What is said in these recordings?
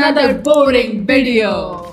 another boring video.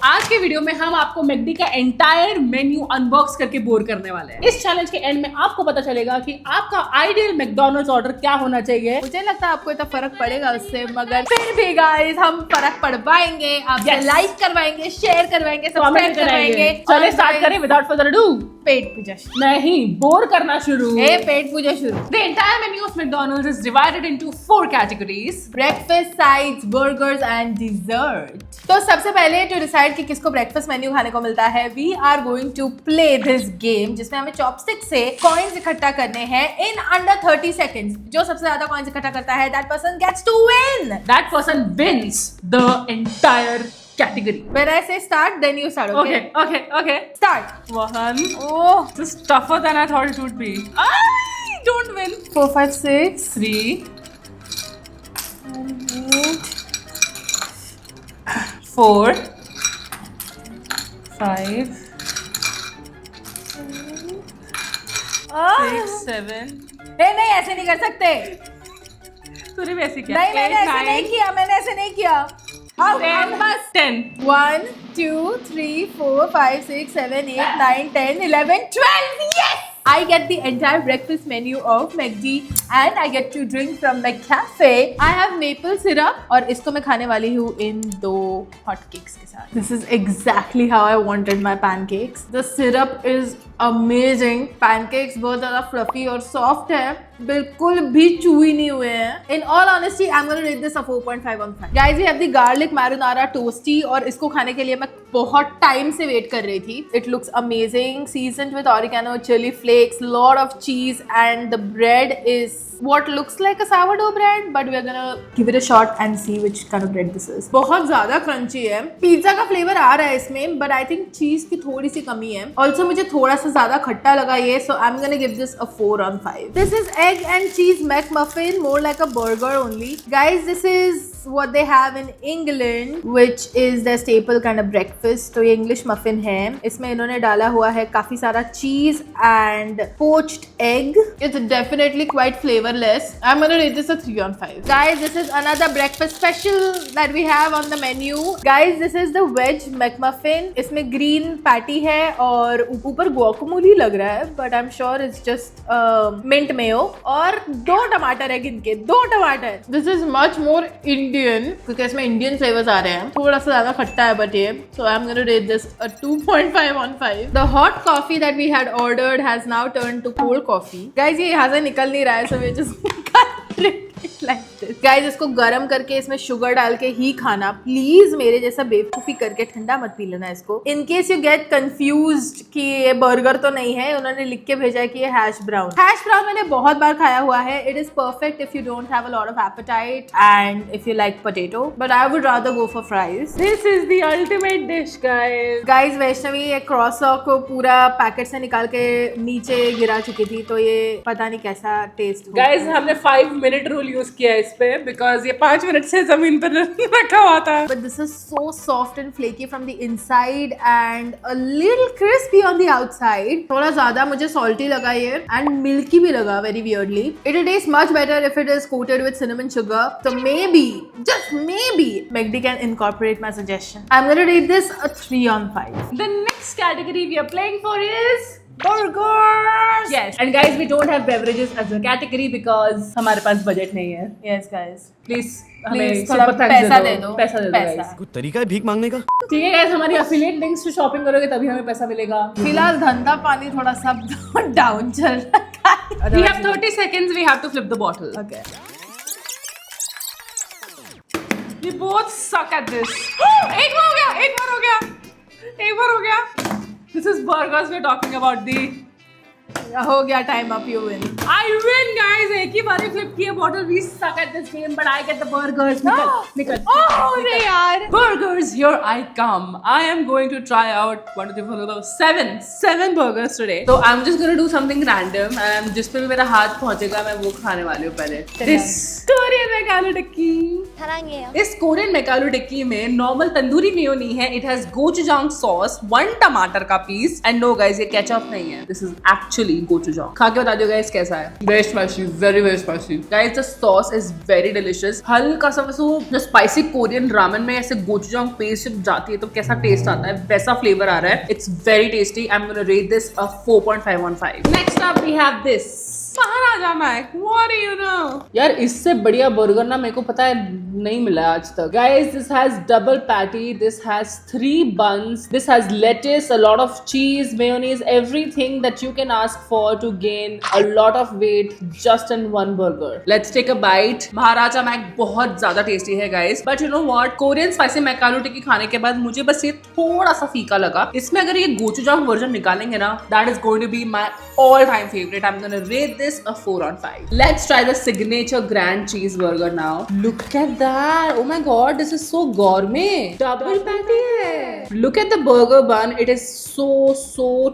आज के video में हम आपको मैकडी का एंटायर मेन्यू अनबॉक्स करके बोर करने वाले हैं। इस चैलेंज के एंड में आपको पता चलेगा कि आपका आइडियल मैकडॉनल्ड्स ऑर्डर क्या होना चाहिए। मुझे लगता है आपको इतना फर्क पड़ेगा उससे, मगर फिर भी गाइस हम फर्क पड़वाएंगे, आपसे लाइक करवाएंगे, शेयर करवाएंगे, सब्सक्राइब करवाएंगे। चलिए स्टार्ट करें विदाउट फर्दर अडू। पेट पूजा नहीं, बोर करना शुरू। पेट पूजा शुरू। The entire menu of McDonald's is divided into 4 categories: breakfast, sides, burgers and dessert. तो सबसे पहले टू डिसाइड कि किसको ब्रेकफास्ट मेन्यू खाने को मिलता है, we are going to play this game जिसमें हमें चॉपस्टिक से कॉइन्स इकट्ठा करने हैं इन अंडर 30 सेकंड्स। जो सबसे ज्यादा कॉइन्स इकट्ठा करता है that person gets to win. That person wins the entire category. When I say start, then you start. Okay. Start. 1. Oh, This is tougher than I thought it would be. I don't win. 4, 5, 6. 3. 8. 4. 5. 6. 7. नहीं ऐसे नहीं कर सकते। तूने भी ऐसे किया? नहीं, मैंने ऐसे नहीं किया, मैंने ऐसे नहीं किया। अब बस 10. 1, 2, 3, 4, 5, 6, 7, 8, 9, 10, 11, 12. Yes! I get the entire breakfast menu of McD and I get to drink from the cafe. I have maple syrup और इसको मैं खाने वाली हूँ इन 2 hot cakes के साथ. This is exactly how I wanted my pancakes. The syrup is amazing. Pancakes बहुत ज़्यादा fluffy और soft है, बिल्कुल भी chewy नहीं हुए हैं. In all honesty, I'm gonna rate this a 4.5 on 5. Guys, we have the garlic marinara toasty और इसको खाने के लिए मैं बहुत टाइम से वेट कर रही थी. It looks amazing, seasoned with oregano, chili flakes, lot of cheese, and the bread is what looks like a sourdough bread, but we're gonna give it a shot and see which kind of bread this is. बहुत ज़्यादा crunchy है. Pizza का flavour आ रहा है इसमें, but I think चीज की थोड़ी सी कमी है. Also मुझे थोड़ा सा ज़्यादा खट्टा लगा ये, so I'm gonna give this a 4 on 5. This is egg and cheese McMuffin, more like a burger only. Guys, this is what they have in England, which is their staple kind of breakfast. तो ये English muffin है. इसमें इन्होंने डाला हुआ है काफी सारा cheese and poached egg. It's definitely quite flavorless. I'm gonna rate this a 3 on 5. Guys, this is another breakfast special that we have on the menu. Guys, this is the veg McMuffin. इसमें green patty है और ऊपर guacamole लग रहा है, but I'm sure it's just mint mayo और 2 टमाटर है गिन के, 2 टमाटर. This is much more Indian क्योंकि इसमें इंडियन फ्लेवर्स आ रहे हैं. थोड़ा सा ज्यादा खट्टा है बट ये, so I'm gonna rate this a 2.5 on 5. The hot coffee that we had ordered has now turned to cold coffee. Guys, ये यहाँ से निकल नहीं रहा है, so we just like this. Guys, इसको गरम करके इसमें शुगर डाल के ही खाना. प्लीज मेरे जैसा बेवकूफी करके ठंडा मत पी लेना इसको. In case you get confused कि ये बर्गर तो नहीं है, उन्होंने लिख के भेजा है कि ये हैश ब्राउन. हैश ब्राउन मैंने बहुत बार खाया हुआ है. It is perfect if you don't have a lot of appetite and if you like potato. But I would rather go for fries. This is the ultimate dish, guys. Guys, Vaishnavi ये क्रॉसॉ को पूरा packet से निकाल के नीचे गिरा चुकी थी, तो ये पता नहीं कैसा टेस्ट. Guys, हमने 5-minute रूल यूज किया है इस पे बिकॉज ये 5 मिनट से जमीन पर रखा हुआ था. But this is so soft and flaky from the inside and a little crispy on the outside. थोड़ा ज्यादा मुझे salty लगा ये and milky भी लगा very weirdly. It will taste much better if it is coated with cinnamon sugar. So maybe, just maybe, McD can incorporate my suggestion. I'm gonna rate this a 3 on 5. The next category we are playing for is Burgers! yes. And guys, we don't have beverages as a category because हमारे पास budget नहीं है. Yes, guys. Please हमें थोड़ा पैसा दे दो. पैसा दे दो guys. कुछ तरीका है भीख मांगने का? ठीक है guys, हमारी affiliate links से शॉपिंग करोगे तभी हमें पैसा मिलेगा. फिलहाल धंधा पानी थोड़ा सब डाउन चल रहा है. We have 30 seconds. We have to flip the bottle. Okay. We both suck at this. एक बार हो गया. This is burgers. We're talking about the. हो गया time up. You win. I win, guys. एक ही बार फ्लिप किया bottle. We suck at this game, but I get the burgers. निकल. अरे यार. Burgers, here I come. I am going to try out 1, 2, 3, 4, 5, 7 burgers today. So I'm just going to do something random and जिस पे भी मेरा हाथ पहुंचेगा मैं वो खाने वाली हूँ पहले. This Korean मैकालू टिक्की. इस कोरियन मैकालू टिक्की में नॉर्मल तंदूरी मेयो नहीं है. It has gochujang sauce, 1 टमाटर का पीस and no guys, ये केचप नहीं है. This is actually gochujang. खा के बता दो गाइस कैसा है। Very spicy, very spicy guys. The sauce is very delicious. हल्का सा बस वो जो स्पाइसी कोरियन रामेन में ऐसे गोचुजांग पेस्ट जब जाती है तो कैसा टेस्ट आता है वैसा फ्लेवर आ रहा है। It's very tasty. I am gonna rate this a 4.5/5। Next up we have this Maharaja Mac. What do you know? यार इससे बढ़िया बर्गर ना मेरे को पता है नहीं मिला है आज तक। Guys, this has double patty, this has 3 buns, this has lettuce, a lot of cheese, mayonnaise, everything that you can ask for to gain a lot of weight just in one burger. Let's take a bite. Maharaja Mac बहुत ज्यादा tasty है guys, but you know what? Korean spicy Mac aloo tikki खाने के बाद मुझे बस ये थोड़ा सा फीका लगा। इसमें अगर ये गोचुजांग वर्जन निकालेंगे ना, that is going to be my all-time favorite. I'm gonna rate this a 4/5. Let's try the signature grand cheeseburger now. Look at that. Oh my god, this is so gourmet. Double patty hai. Look at the burger bun. It is so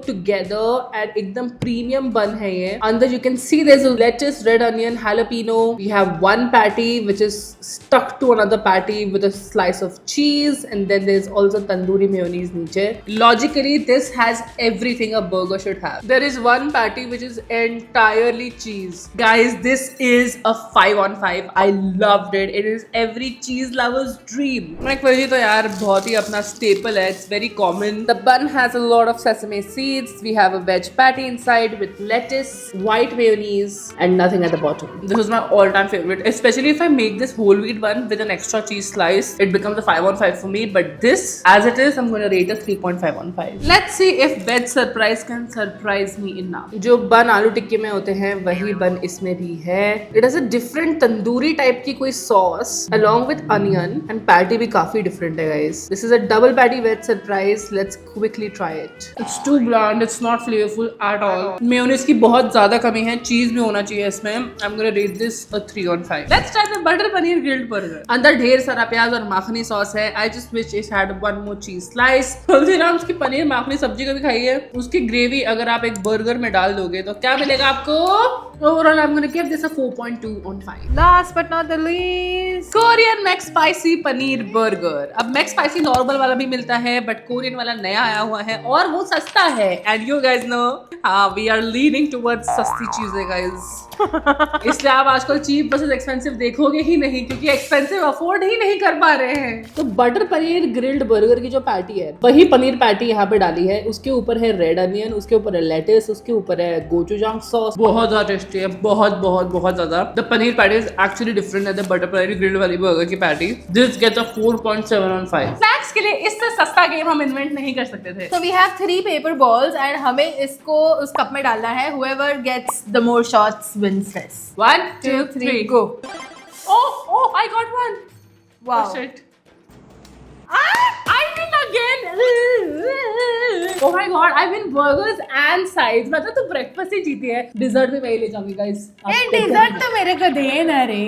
together and एकदम premium bun है ये. Under you can see there's a lettuce, red onion, jalapeno. We have one patty which is stuck to another patty with a slice of cheese, and then there's also tandoori mayonnaise नीचे. Logically, this has everything a burger should have. There is one patty which is entirely cheese. Guys, this is a 5/5. I loved it. It is every cheese lover's dream. McVeggie तो यार बहुत ही अपना staple है. It's very common. The bun has a lot of sesame seeds. We have a veg patty inside with lettuce, white mayonnaise, and nothing at the bottom. This is my all-time favorite. Especially if I make this whole wheat bun with an extra cheese slice, it becomes a 5/5 for me. But this, as it is, I'm going to rate a 3.5/5. Let's see if veg surprise can surprise me enough. जो बन आलू टिक्की में होते हैं वही बन इसमें भी है। It is a different tandoori type की कोई sauce along with onion and patty भी काफी डिफरेंट है guys. This is a double patty veg surprise. Let's quickly try it. It's too bland, it's not flavourful at all. Mayonnaise की बहुत ज्यादा कमी है, चीज भी होना चाहिए इसमें। आई am gonna rate this a 3/5। Let's try the butter paneer grilled burger. अंदर ढेर सारा प्याज और माखनी सॉस है। I just wish it had one more cheese slice. Haldiram's की पनीर माखनी सब्जी कभी खाई है? उसकी ग्रेवी अगर आप एक बर्गर में डाल दोगे तो क्या मिलेगा आपको? Overall, I'm going to give this a 4.2/5. Last but not the least, Korean McSpicy paneer burger. अब मैक स्पाइसी नॉर्मल वाला भी मिलता है बट कोरियन वाला नया आया हुआ है और वो सस्ता है। And you guys know we are leaning towards सस्ती चीजें गाइज। इसलिए आप आजकल चीप वर्सेस एक्सपेंसिव देखोगे ही नहीं क्योंकि एक्सपेंसिव अफोर्ड ही नहीं कर पा रहे हैं। तो बटर पनीर ग्रिल्ड बर्गर की जो पैटी है वही पनीर पैटी यहाँ पे डाली है। उसके ऊपर है रेड अनियन, उसके ऊपर है लेटिस, उसके ऊपर है गोचुजांग सॉस। बहुत ज्यादा टेस्टी है, बहुत ज्यादा। The paneer patty is actually different है द बटर पनीर ग्रिल्ड वाली बर्गर की patty. This gets a 4.7/5। Snacks के लिए इससे सस्ता गेम हम इन्वेंट नहीं कर सकते थे। so we have 3 paper balls and हमें इसको उस कप में डालना है। whoever gets the more shots wins this. 1, 2, 3 go. Oh, I got one. Wow. Oh shit. I win again. Oh my god, I win burgers and sides. मतलब तो breakfast ही जीती है। Dessert भी मैं ही ले जाऊंगी guys। dessert तो मेरे को देना रे।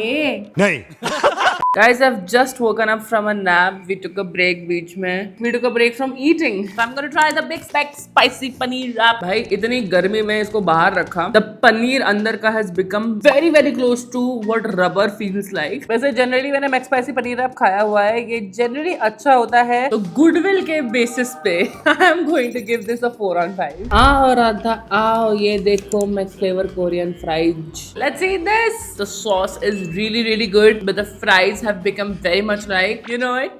नहीं। Guys, I've just woken up from a nap. We took a break बीच में. We took a break from eating. So I'm gonna try the big stack spicy paneer wrap. भाई इतनी गर्मी में इसको बाहर रखा। The पनीर अंदर का has become very close to what rubber feels like. वैसे जनरली मैंने मैक स्पाइसी पनीर रैप खाया हुआ है। ये जनरली अच्छा होता है तो गुडविल के बेसिस पे I am going to give this a 4/5. आओ राधा आओ, ये देखो Mc flavour Korean fries. Let's eat this. The sauce is really good, but the fries have become very much like, you know it,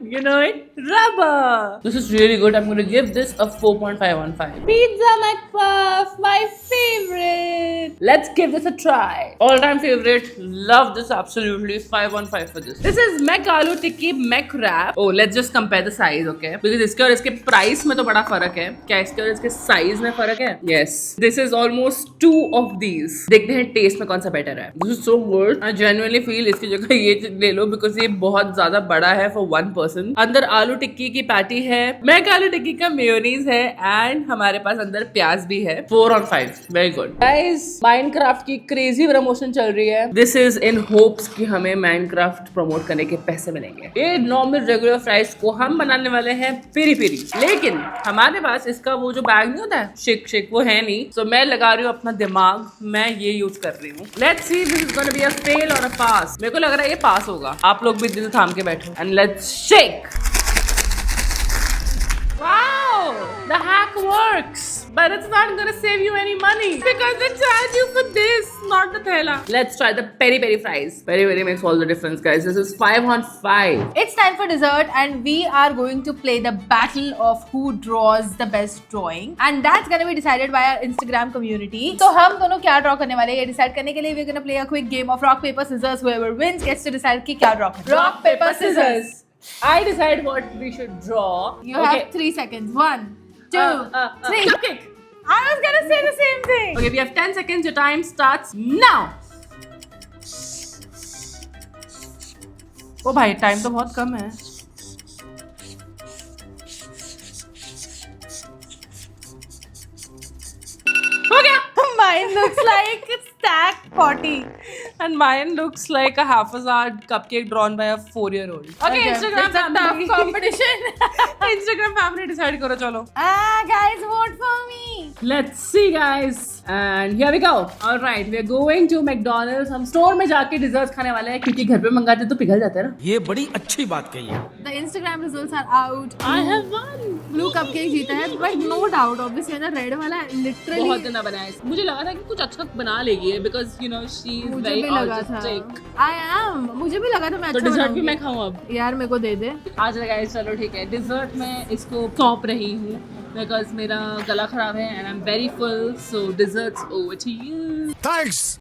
rubber. This is really good. I'm going to give this a 4.5/5. Pizza McPuff, my favorite. Let's give this a try. All-time favorite. Love this absolutely. 5/5 for this. This is Mac Aloo Tikki Mac Wrap. Oh, let's just compare the size, okay? Because इसके और इसके price में तो बड़ा फर्क है। क्या इसके और इसके साइज में फर्क है? Yes. This is almost 2 of these. देखते हैं टेस्ट में कौन सा बेटर है। This is so good. I genuinely feel इसकी जगह ये ले लो because ये बहुत ज्यादा बड़ा है for 1 person. अंदर आलू टिक्की की पैटी है, मैक आलू टिक्की का मेयोनीज है एंड हमारे पास अंदर प्याज भी है। 4/5 वेरी गुड। गाइस, माइनक्राफ्ट की क्रेजी प्रमोशन चल रही है। दिस इज इन होप्स कि हमें माइनक्राफ्ट प्रमोट करने के पैसे मिलेंगे। ये नॉर्मल रेगुलर फ्राइज को हम बनाने वाले हैं पेरी पेरी, लेकिन हमारे पास इसका वो जो बैग नहीं होता है शेक वो है नहीं। तो मैं लगा रही हूँ अपना दिमाग, मैं ये यूज कर रही हूँ। Let's see this is gonna be a fail और अ पास। मेरे को लग रहा है ये पास होगा। आप लोग भी दिल थाम के बैठो and let's shake. Wow, the hack works, but it's not gonna save you any money because they charge you for this, not the thela. Let's try the peri peri fries. Peri peri makes all the difference, guys. This is 5 on 5. It's time for dessert, and we are going to play the battle of who draws the best drawing, and that's gonna be decided by our Instagram community. So हम दोनों क्या draw करने वाले हैं ये decide करने के लिए we're gonna play a quick game of rock paper scissors. Whoever wins gets to decide कि क्या draw करना है. Rock paper scissors. I decide what we should draw. You have 3 seconds. 1, 2, 3. Cupcake. I was gonna say the same thing. Okay, we have 10 seconds. Your time starts now. ओ भाई time तो बहुत कम है. हो गया. Mine looks like a stacked 40. And mine looks like a haphazard cupcake drawn by a 4-year-old. Okay, Instagram it's a tough family. competition. Instagram family decide करो चलो. Guys, vote for me. Let's see, guys. And here we go. All right, we are going to McDonald's. हम store में जाके desserts खाने वाले हैं क्योंकि घर पे मंगाते तो पिघल जाते हैं ना. ये बड़ी अच्छी बात कही है. The Instagram results are out. I have won. Blue cupcake जीता है, but no doubt, obviously ना red वाला literally. बहुत गंदा बना है. मुझे लगा था कि कुछ अच्छा बना लेगी है because you know she is मुझे very भी लगा था. artistic. I am. मुझे भी लगा था मैं तो अच्छा dessert भी बनाऊंगी. मैं खाऊं अब. यार मेरे को दे दे. आज गाइस चलो ठीक है. Dessert में इसको सौंप रही हूँ because मेरा गला खराब है and I'm very full, so desserts over to you. Thanks.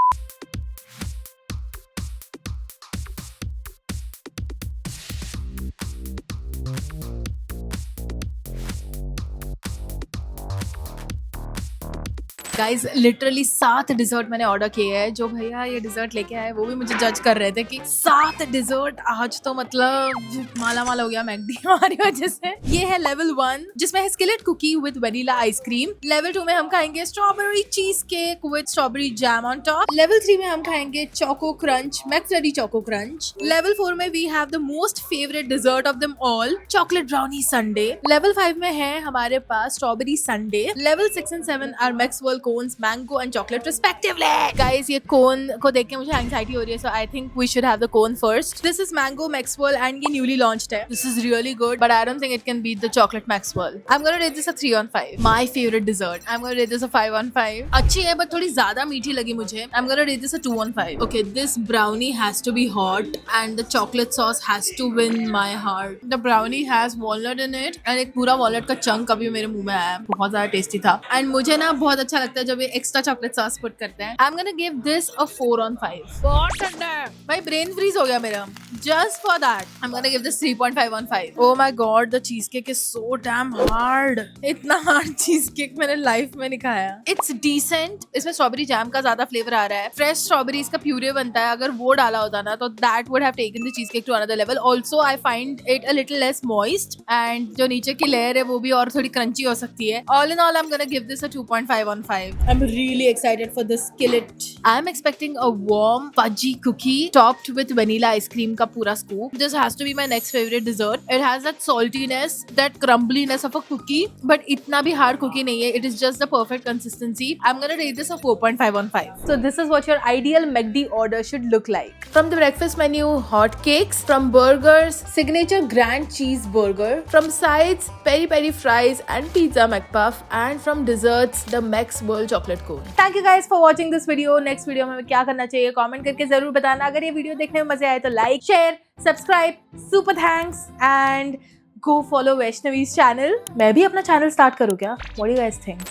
Guys literally 7 dessert मैंने ऑर्डर किए हैं. जो भैया ये डिजर्ट लेके आए वो भी मुझे जज कर रहे थे कि 7 डिजर्ट. आज तो मतलब माला माला हो गया मैकडी हमारी वजह से. ये है लेवल 1 जिसमें है skillet cookie with vanilla ice cream. Level 2 में हम खाएंगे strawberry cheese cake with strawberry jam on top. Level 3 में हम खाएंगे choco crunch McFlurry choco crunch. Level 4 में we have the most favourite dessert of them all chocolate brownie sundae. Level 5 में है हमारे पास strawberry sundae. Level 6 and 7 are Maxwell cones, mango and chocolate respectively. Guys, ये cone को देख के मुझे anxiety हो रही है, so I think we should have the cone first. This is mango Maxwell and ये newly launched है. This is really good, but I don't think it can beat the chocolate Maxwell. I'm gonna rate this a 3 on 5. My favorite dessert. I'm gonna rate this a 5 on 5. अच्छी है, but थोड़ी ज़्यादा मीठी लगी मुझे. I'm gonna rate this a 2 on 5. Okay, this brownie has to be hot and the chocolate sauce has to win my heart. The brownie has walnut in it and एक पूरा walnut का chunk अभी मेरे मुंह में आया. बहुत ज़्यादा tasty था. And मुझे ना बहुत अच्छा लगता है जब ये एक्स्ट्रा चॉकलेट सॉस पुट करते हैं. I'm gonna give this a 4 on 5. बहुत ठंडा है भाई. ब्रेन फ्रीज हो गया मेरा just for that. I'm gonna give this 3.5 on 5. Oh my god, the cheesecake is so damn hard. इतना hard cheesecake मैंने लाइफ में नहीं खाया. It's decent. इसमें स्ट्रॉबेरी जैम का ज्यादा फ्लेवर आ रहा है. फ्रेश स्ट्रॉबेरीज का प्यूरे बनता है. अगर वो डाला होता ना तो that would have taken the cheesecake to another level. Also, I find it a little less moist and जो नीचे की लेयर है वो भी और थोड़ी क्रंची हो सकती है. All in all, I'm gonna give this a 2.5 on 5. I'm really excited for the skillet. I'm expecting a warm fudgy cookie topped with vanilla ice cream का पूरा scoop. This has to be my next favorite dessert. It has that saltiness, that crumbliness of a cookie, but इतना भी hard cookie नहीं है. It is just the perfect consistency. I'm gonna rate this a 4.5 on 5. So this is what your ideal McD order should look like. From the breakfast menu, hot cakes. From burgers, signature grand cheeseburger. From sides, peri peri fries and pizza McPuff. And from desserts, the Maxwell chocolate cone. Thank you guys for watching this video. Next video में हमें क्या करना चाहिए comment करके जरूर बताना. अगर ये वीडियो देखने में मजे आए तो like share subscribe. Super thanks and go follow Vaishnavi's channel. मैं भी अपना चैनल स्टार्ट करूँ क्या? What do you guys think?